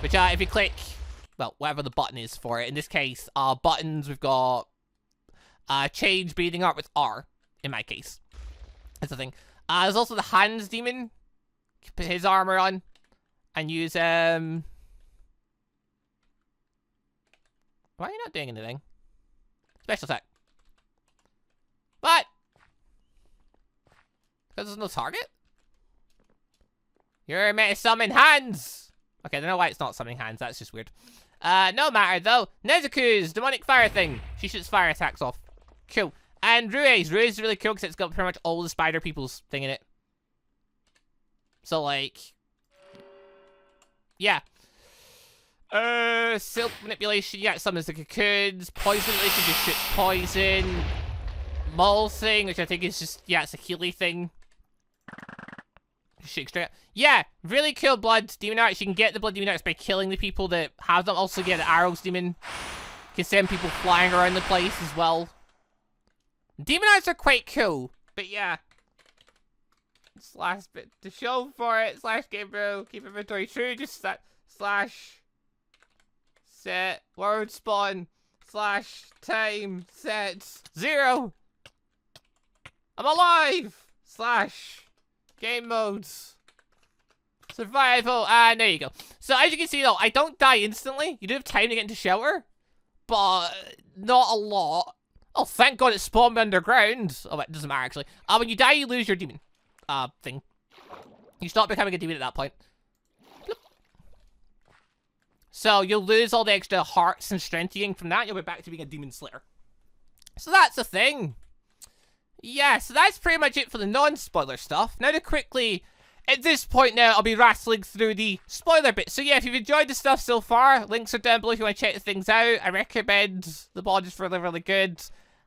Which, if you click, well, whatever the button is for it. In this case, buttons, we've got change breathing art with R, in my case. That's the thing. There's also the hands demon. Put his armor on. And use, Why are you not doing anything? Special attack. What? Because there's no target? You're meant to summon hands! Okay, I don't know why it's not summoning hands. That's just weird. No matter, though. Nezuko's demonic fire thing. She shoots fire attacks off. Cool. And Rue's. Rue's really cool because it's got pretty much all the spider people's thing in it. So, like... yeah. Silk manipulation. Yeah, summons the cocoons. Poison manipulation just shoots poison. Maul thing, which I think is just... yeah, it's a Healy thing. Shooting straight up. Yeah, really cool blood demon arts. You can get the blood demon arts by killing the people that have them. Also get the arrows demon. Can send people flying around the place as well. Demon arts are quite cool, but yeah. Slash bit to show for it. Slash game bro. Keep inventory true. Just that slash set word spawn slash time set 0. I'm alive. Slash game modes. Survival. And there you go. So as you can see though, I don't die instantly. You do have time to get into shelter. But not a lot. Oh, thank God it spawned me underground. Oh, it doesn't matter actually. When you die, you lose your demon thing. You stop becoming a demon at that point. Bloop. So you'll lose all the extra hearts and strength you gain from that. You'll be back to being a demon slayer. So that's the thing. Yeah, so that's pretty much it for the non-spoiler stuff. Now to quickly, at this point now, I'll be rattling through the spoiler bit. So yeah, if you've enjoyed the stuff so far, links are down below if you want to check the things out. I recommend the mod is really, really good.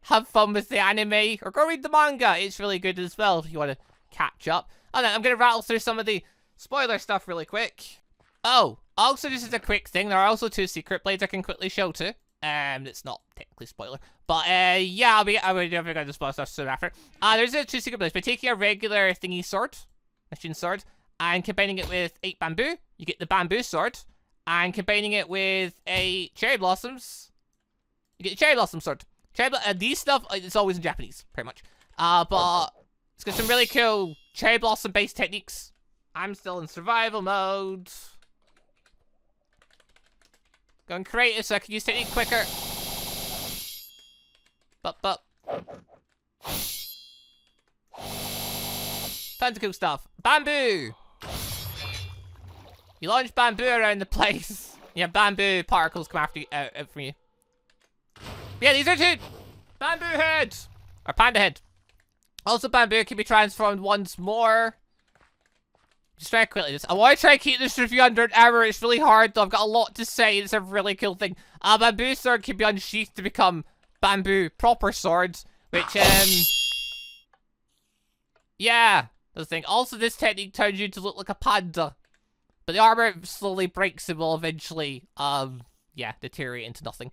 Have fun with the anime, or go read the manga. It's really good as well if you want to catch up. And then I'm going to rattle through some of the spoiler stuff really quick. Oh, also just as a quick thing, there are also 2 secret blades I can quickly show too. It's not technically spoiler, but yeah, I'll be going to spoil stuff soon after. There's 2 secret blades. By taking a regular thingy sword, machine sword, and combining it with 8 bamboo, you get the bamboo sword. And combining it with a cherry blossoms, you get the cherry blossom sword. These stuff, it's always in Japanese, pretty much. But it's got some really cool cherry blossom based techniques. I'm still in survival mode. Going creative so I can use technique quicker. But. Tons of cool stuff. Bamboo! You launch bamboo around the place. Yeah, bamboo particles come after you, out from you. Yeah, these are 2 bamboo heads! Or panda head. Also, bamboo can be transformed once more. Just try to quickly this. I want to try to keep this review under an hour. It's really hard, though. I've got a lot to say. It's a really cool thing. Bamboo sword can be unsheathed to become bamboo proper swords, which, yeah, that's the thing. Also, this technique turns you to look like a panda. But the armor slowly breaks and will eventually, yeah, deteriorate into nothing.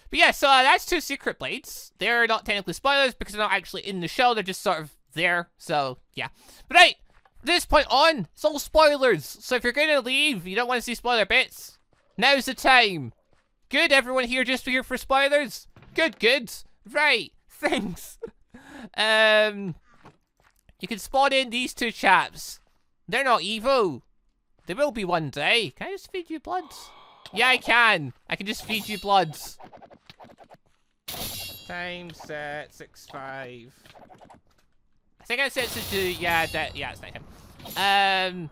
But yeah, so that's 2 secret blades. They're not technically spoilers because they're not actually in the show. They're just sort of there. So, yeah. But right, from this point on, it's all spoilers. So if you're going to leave, you don't want to see spoiler bits, now's the time. Good, everyone here just here for spoilers? Good. Right, thanks. You can spawn in these 2 chaps. They're not evil. They will be one day. Can I just feed you blood? Yeah, I can. I can just feed you blood. Time set 6-5. I think I set it to yeah, it's nighttime.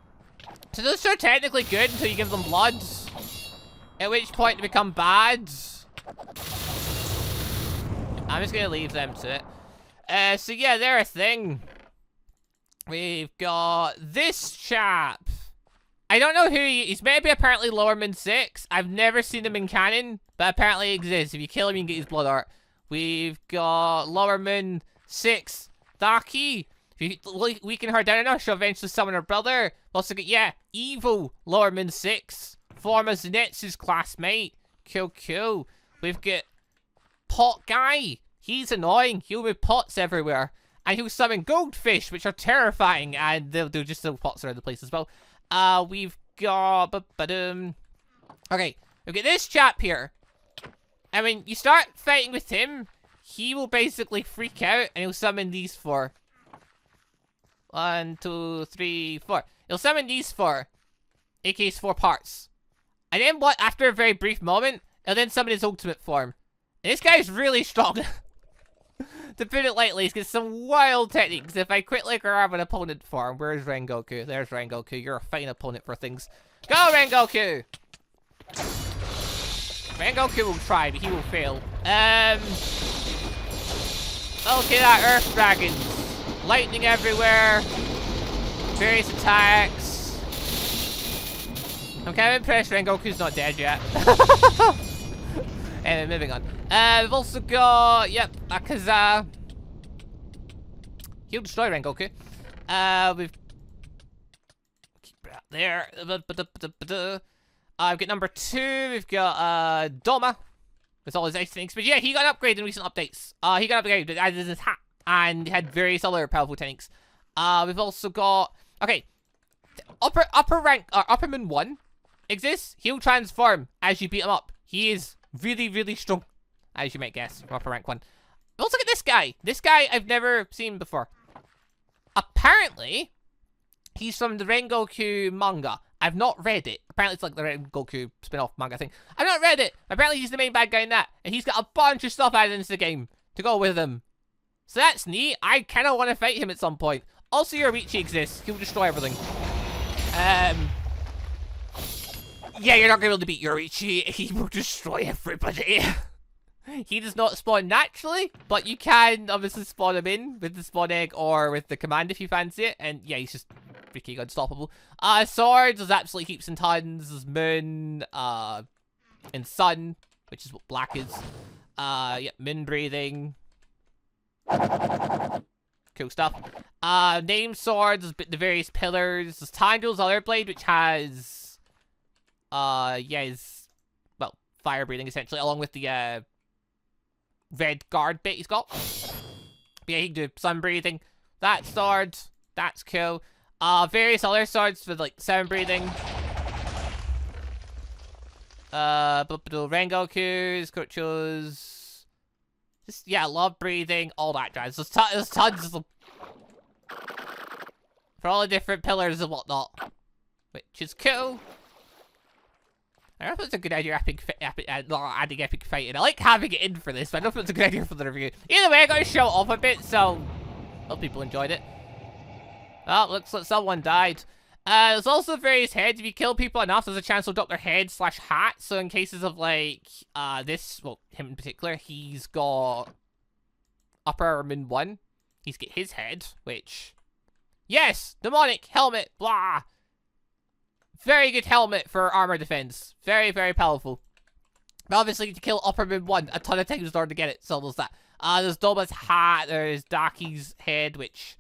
So those are technically good until you give them blood. At which point they become bad. I'm just gonna leave them to it. So yeah, they're a thing. We've got this chap. I don't know who he's maybe apparently Lowerman 6. I've never seen him in canon, but apparently he exists. If you kill him, you can get his blood art. We've got Lowerman 6 Daki. If you weaken her down enough, she'll eventually summon her brother. We've also got, yeah, evil Lowerman 6. Form as Zenitsu's classmate. Cool. We've got Pot Guy. He's annoying. He'll move pots everywhere. And he'll summon goldfish, which are terrifying. And they'll do just little pots around the place as well. We've got... Okay, we've got this chap here. I mean, you start fighting with him, he will basically freak out, and he'll summon these 4. 1, 2, 3, 4. He'll summon these 4. AK's 4 parts. And then what, after a very brief moment, he'll then summon his ultimate form. And this guy's really strong. To put it lightly, he's got some wild techniques. If I quickly grab an opponent form, where's Rengoku? There's Rengoku. You're a fine opponent for things. Go, Rengoku! Rengoku will try, but he will fail. Okay, that Earth Dragons. Lightning everywhere. Various attacks. I'm kind of impressed Rengoku's not dead yet. Anyway, moving on. We've also got, yep, Akaza. He'll destroy Rengoku. We've... keep it out there. We've got number 2. We've got, Doma. With all his ice things. But yeah, he got an upgrade in recent updates. He got upgraded, added his hat. And had various other powerful techniques. We've also got... okay. Upper rank, Upper Moon 1 exists. He'll transform as you beat him up. He is really, really strong. As you might guess, from Upper Rank 1. But also look at this guy. This guy I've never seen before. Apparently, he's from the Rengoku manga. I've not read it. Apparently, it's like the Rengoku spin-off manga thing. I've not read it. Apparently, he's the main bad guy in that. And he's got a bunch of stuff added into the game to go with him. So that's neat. I kind of want to fight him at some point. Also, Yoruichi exists. He'll destroy everything. Yeah, you're not going to be able to beat Yoruichi. He will destroy everybody. He does not spawn naturally, but you can obviously spawn him in with the spawn egg or with the command if you fancy it. And yeah, he's just freaking unstoppable. Swords, there's absolutely heaps and tons. There's moon, and sun, which is what black is. Yeah, moon breathing. Cool stuff. Name swords, there's the various pillars. There's Tanjil's other blade, which has, yeah, is, well, fire breathing essentially, along with the, red guard bit he's got. But yeah, he can do sun breathing. That sword, that's cool. Various other swords with like sound breathing. Rengoku's, Kocho's. Just, yeah, love breathing, all that jazz. There's tons of them. For all the different pillars and whatnot. Which is cool. I don't know if it's a good idea adding epic fighting. I like having it in for this, but I don't know if it's a good idea for the review. Either way, I got to show it off a bit, so hope people enjoyed it. Oh, looks like someone died. There's also various heads. If you kill people enough, there's a chance they'll drop their head / hat. So in cases of like, this, well, him in particular, he's got Upper Moon 1. He's got his head, which, yes, demonic helmet, blah. Very good helmet for armor defense. Very, very powerful. But obviously, to kill Upper Moon 1, a ton of times in order to get it. So there's that. There's Doma's hat. There's Daki's head, which,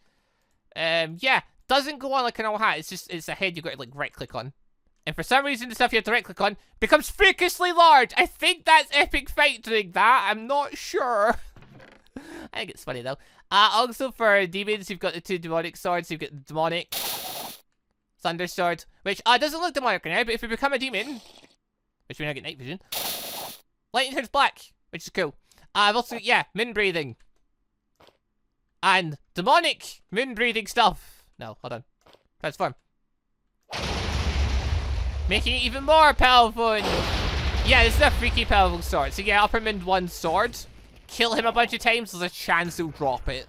yeah, doesn't go on like a normal hat. It's just, it's a head you've got to, like, right-click on. And for some reason, the stuff you have to right-click on becomes freakishly large. I think that's Epic Fight doing that. I'm not sure. I think it's funny, though. Also, for demons, you've got the 2 demonic swords. You've got the demonic Thunder Sword, which doesn't look demonic right now, but if you become a demon, which we now get night vision, lightning turns black, which is cool. I've also, yeah, moon breathing. And demonic moon breathing stuff. No, hold on. Transform. Making it even more powerful. And yeah, this is a freaky powerful sword. So yeah, Upper Moon 1 sword. Kill him a bunch of times, there's a chance he'll drop it.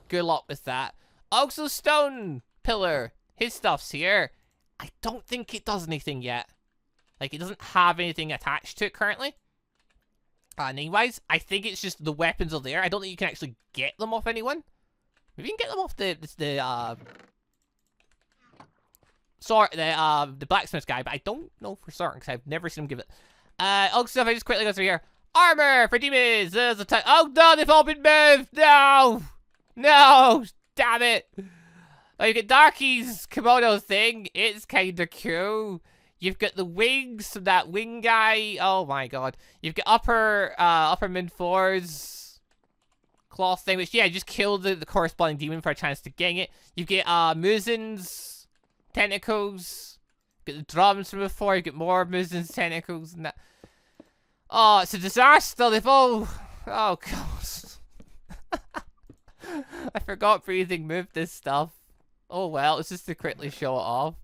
Good luck with that. Also, Stone Pillar. His stuff's here. I don't think it does anything yet. Like, it doesn't have anything attached to it currently. Name-wise, I think it's just the weapons are there. I don't think you can actually get them off anyone. Maybe you can get them off the blacksmith guy, but I don't know for certain because I've never seen him give it. Also, if I just quickly go through here. Armor for demons. There's a ton. Oh no, they've all been moved. No, no, damn it. Oh, you get Darky's kimono thing. It's kind of cool. You've got the wings from that wing guy. Oh my god. You've got Upper Moon 4's cloth thing, which, yeah, just kill the corresponding demon for a chance to gang it. You get Muzin's tentacles. You get the drums from before. You get more Muzin's tentacles and that. Oh, it's a disaster. They've all... oh, god. I forgot breathing moved this stuff. Oh well, it's just to quickly show it off.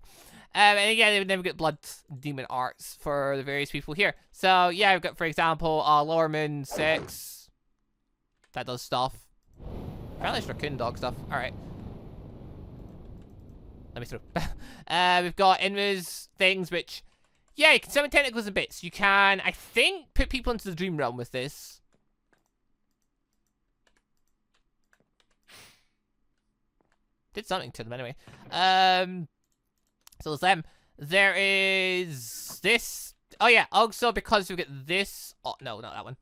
And again, then we get blood demon arts for the various people here. So yeah, we've got, for example, Lorman 6. That does stuff. Apparently it's raccoon dog stuff. Alright. Let me through. We've got Inma's things, which, yeah, you can summon tentacles and bits. You can, I think, put people into the dream realm with this. Did something to them anyway. So there's them. There is this. Oh yeah, also because we get this. Oh no, not that one.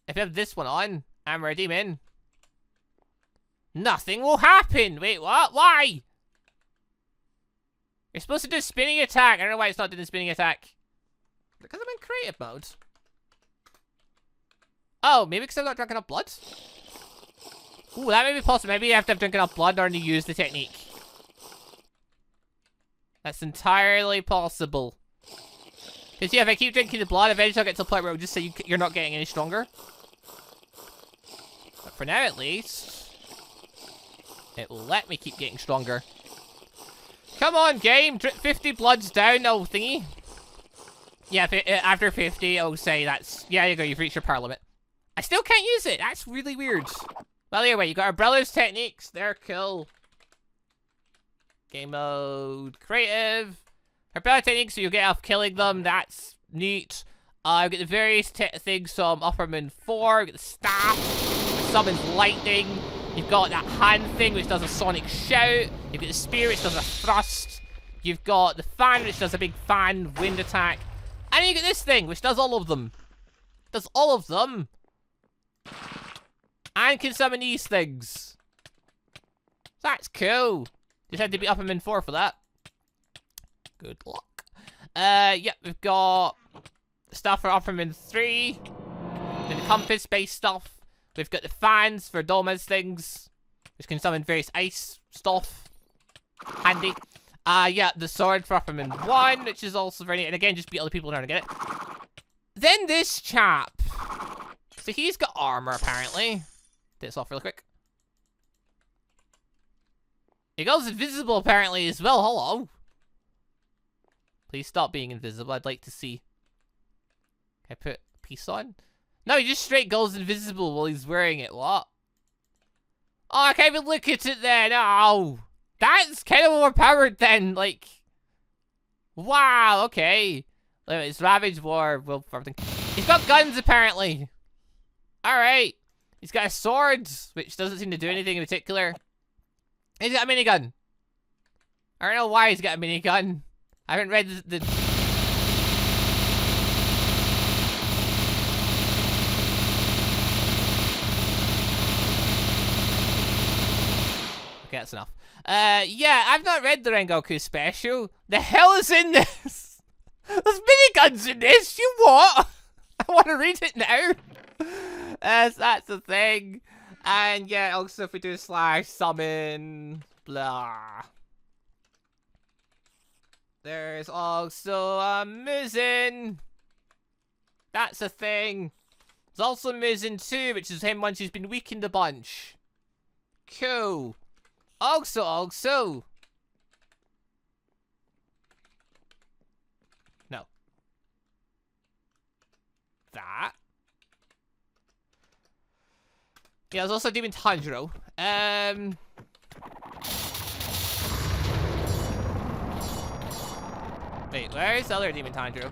If you have this one on, and we're a demon, nothing will happen. Wait, what? Why? You're supposed to do a spinning attack. I don't know why it's not doing the spinning attack. Because I'm in creative mode. Oh, maybe because I've not drunk enough blood? Ooh, that may be possible. Maybe you have to have drunk enough blood in order to use the technique. That's entirely possible. Because yeah, if I keep drinking the blood, eventually I'll get to the point where it'll just say you're not getting any stronger. But for now, at least, it will let me keep getting stronger. Come on, game! 50 bloods down, no thingy. Yeah, after 50, it'll say that's... Yeah, you go, you've reached your power limit. I still can't use it! That's really weird. Well, anyway, you got our brother's techniques. They're cool. Game mode, creative. Our brother techniques, so you'll get off killing them. That's neat. I've got the various things from Upper Moon 4. We've got the staff, which summons lightning. You've got that hand thing, which does a sonic shout. You've got the spear, which does a thrust. You've got the fan, which does a big fan wind attack. And then you get this thing, which does all of them. Does all of them. And can summon these things. That's cool. Just had to be Upper Moon 4 for that. Good luck. Yep, we've got stuff for Upper Moon 3. Then the compass-based stuff. We've got the fans for Doma's things, which can summon various ice stuff. Handy. Yeah, the sword for Upper Moon 1, which is also very neat. And again, just beat other people in order to get it. Then this chap. So he's got armor, apparently. Take this off really quick. He goes invisible, apparently, as well. Hello. Please stop being invisible. I'd like to see. Can I put a piece on? No, he just straight goes invisible while he's wearing it. What? Oh, I can't even look at it then. Oh. That's kind of overpowered then. Like. Wow, okay. It's Ravage War. Will everything. He's got guns, apparently. Alright. He's got a sword, which doesn't seem to do anything in particular. He's got a minigun. I don't know why he's got a minigun. I haven't read the... Okay, that's enough. Yeah, I've not read the Rengoku special. The hell is in this? There's miniguns in this? You what? I want to read it now. That's the thing. And yeah, also if we do slash summon, blah. There's also a Muzen. That's a thing. There's also Muzen 2, which is him once he's been weakened a bunch. Cool. Also. No. That. Yeah, there's also Demon Tanjiro. Wait, where is the other Demon Tanjiro?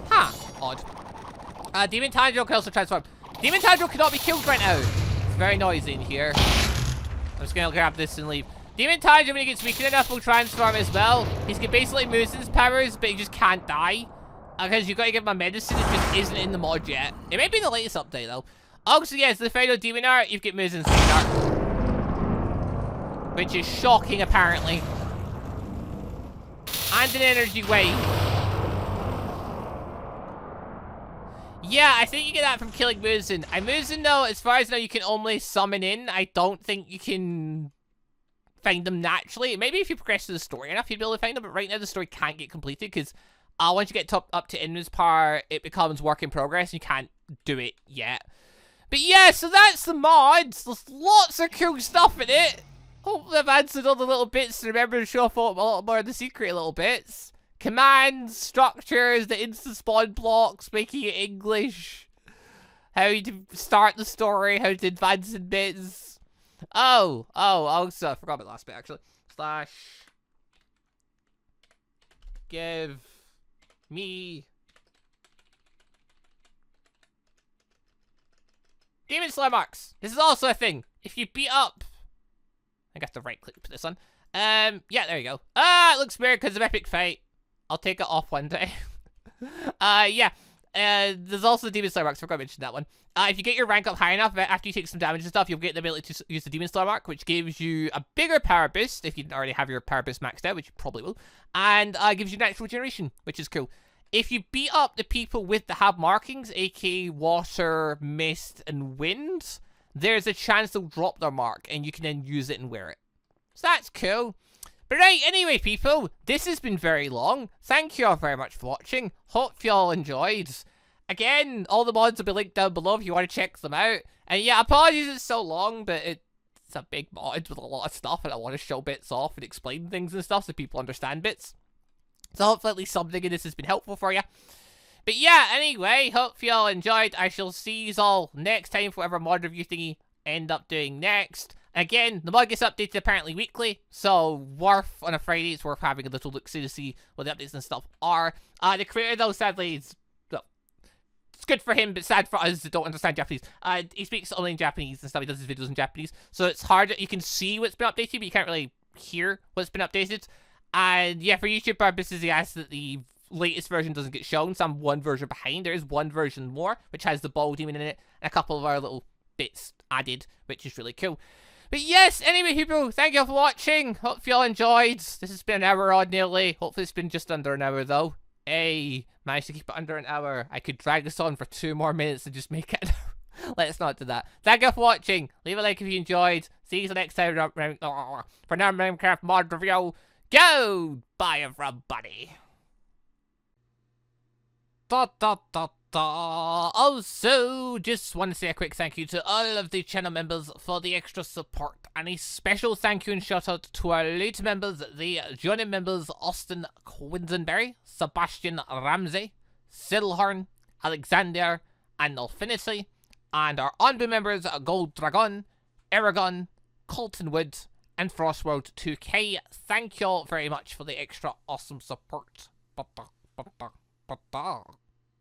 Huh. Odd. Demon Tanjiro can also transform. Demon Tanjiro cannot be killed right now. It's very noisy in here. I'm just gonna grab this and leave. Demon Tanjiro, when he gets weakened enough, will transform as well. He's basically Muzen's powers, but he just can't die. Because you've got to give him a medicine that just isn't in the mod yet. It may be in the latest update, though. Also, yes, the final demon art, you've got Muzen's demon art. Which is shocking, apparently. And an energy wave. Yeah, I think you get that from killing Muzen. Muzen, though, as far as I know, you can only summon in. I don't think you can find them naturally. Maybe if you progress to the story enough, you'd be able to find them. But right now, the story can't get completed because... once you get up to Inma's part, it becomes work in progress. And you can't do it yet. But yeah, so that's the mods. There's lots of cool stuff in it. Hopefully I've answered all the little bits to remember to show off a lot more of the secret little bits. Commands, structures, the instant spawn blocks, making it English. How to start the story, how to advance in bits. Also, I forgot about the last bit actually. Slash give me Demon Slayer marks. This is also a thing. If you beat up, I got to right click to put this on. Yeah, there you go. It looks weird because of epic fight. I'll take it off one day. Yeah. There's also Demon Slayer marks. I forgot to mention that one. If you get your rank up high enough, after you take some damage and stuff, you'll get the ability to use the Demon Slayer mark, which gives you a bigger power boost if you didn't already have your power boost maxed out, which you probably will, and gives you natural regeneration, which is cool. If you beat up the people with the hab markings, aka water, mist, and wind, there's a chance they'll drop their mark, and you can then use it and wear it. So that's cool. But right, anyway, people, this has been very long. Thank you all very much for watching. Hope you all enjoyed. Again, all the mods will be linked down below if you want to check them out. And yeah, apologies it's so long, but it's a big mod with a lot of stuff, and I want to show bits off and explain things and stuff so people understand bits. So hopefully at least something in this has been helpful for you. But yeah, anyway, hope you all enjoyed. I shall see you all next time for whatever mod review thingy end up doing next. Again, the mod gets updated apparently weekly, so on a Friday, it's worth having a little look-see to see what the updates and stuff are. The creator, though, sadly, is, well, it's good for him, but sad for us that don't understand Japanese. He speaks only in Japanese and stuff, he does his videos in Japanese, so it's hard, you can see what's been updated, but you can't really hear what's been updated. And yeah, for YouTube purposes, he asks that the latest version doesn't get shown, so I'm one version behind. There is one version more, which has the ball demon in it, and a couple of our little bits added, which is really cool. But yes, anyway, people, thank you all for watching. Hope you all enjoyed. This has been an hour odd nearly. Hopefully it's been just under an hour, though. Hey, managed to keep it under an hour. I could drag this on for 2 more minutes and just make it an hour. Let's not do that. Thank you all for watching. Leave a like if you enjoyed. See you next time for another Minecraft mod review. Go! Bye, everybody. Also, just want to say a quick thank you to all of the channel members for the extra support. And a special thank you and shout out to our late members, the joining members Austin Quinsonberry, Sebastian Ramsey, Silhorn, Alexander, and Alfinity. And our ANBU members, GoldDragon, Eragon, Colton Wood, and Frostworld 2K. Thank you all very much for the extra awesome support.